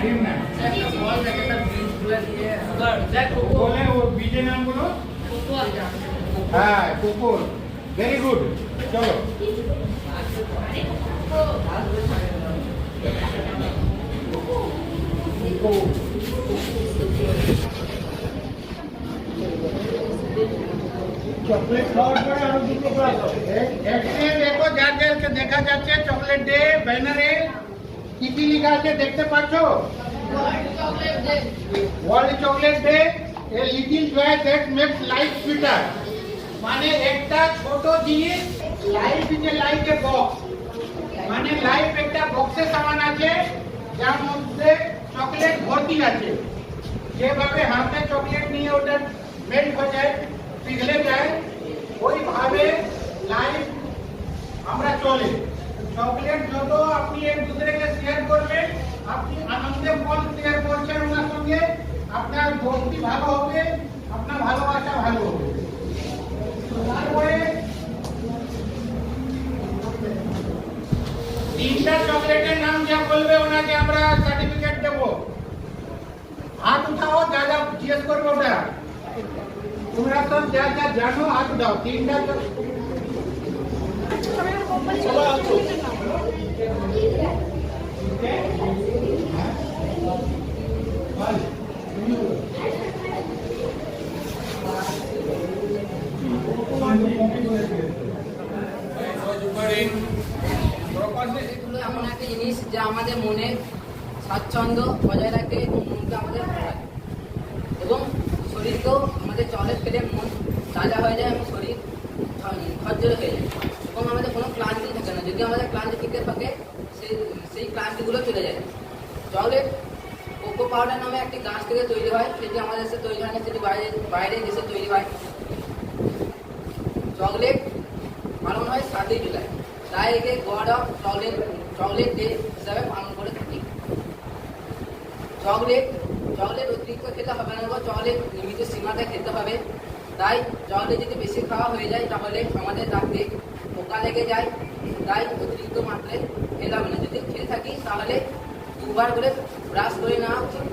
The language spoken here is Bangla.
ক্রিম না একটা বল একটা বীজগুলো দিয়ে দেখ বলে ওর বীজের নামগুলো হ্যাঁ কোকোর ভেরি গুড চলো চকলেট খাওয়ার পরে আরো দুটো ক্লাস হবে এখানে দেখো যার যারকে দেখা যাচ্ছে চকলেট ডে ব্যানারে কি কি লেখা আছে দেখতে পাচ্ছো world chocolate day a little joy that makes life sweeter মানে একটা ছোট জিনিস life is a like a box মানে লাইফ একটা বক্সে সামান আছে যার মধ্যে চকলেট ভর্তি আছে যেভাবে হাতে চকলেট নিয়ে ওটা মেল্ট হয়ে যায় পিঘলে যায় ওইভাবে লাইফ আমরা চলে চকলেট যত আপনি এক দুসরেকে শেয়ার করবেন আপনি আনন্দে ফল শেয়ার করছেন ওনার সঙ্গে আপনার দোস্তি ভালো হবে আপনার ভালোবাসা ভালো হবে তারপরে তিনটা চকলেটের নাম যা বলবে ওনাকে আমরা সার্টিফিকেট দেবো হাত উঠাও যা যা জিজ্ঞেস করবো ওটা তোমরা তো যা যা জানো হাত উঠাও তিনটা এমন একটা জিনিস যা আমাদের মনে স্বাচ্ছন্দ্য বজায় রাখে এবং মনকে আমাদের ভালো রাখে এবং শরীরকেও আমাদের চকলেট খেলে মন তাজা হয়ে যায় এবং শরীর ঝরঝরে হয়ে যায় এবং আমাদের কোনো ক্লান্তি থাকে না যদি আমাদের ক্লান্তি থেকে থাকে সেই ক্লান্তিগুলো চলে যায় চকলেট কোকো পাউডার নামে একটি গাছ থেকে তৈরি হয় সেটি আমাদের দেশে তৈরি হয় না সেটি বাইরে দেশে তৈরি হয় চকলেট পালন হয় 7 জুলাই তাই একে গড অফ চকলেট ডে হিসাবে পালন করে থাকি চকলেট অতিরিক্ত খেতে হবে না চকলেট নিয়মিত সীমাতে খেতে হবে তাই চকলেট যদি বেশি খাওয়া হয়ে যায় তাহলে আমাদের দাঁতে পোকা লেগে যায় তাই অতিরিক্ত মাত্রায় খেতে হবে না যদি খেয়ে থাকি তাহলে 2 বার করে ব্রাশ করে নেওয়া উচিত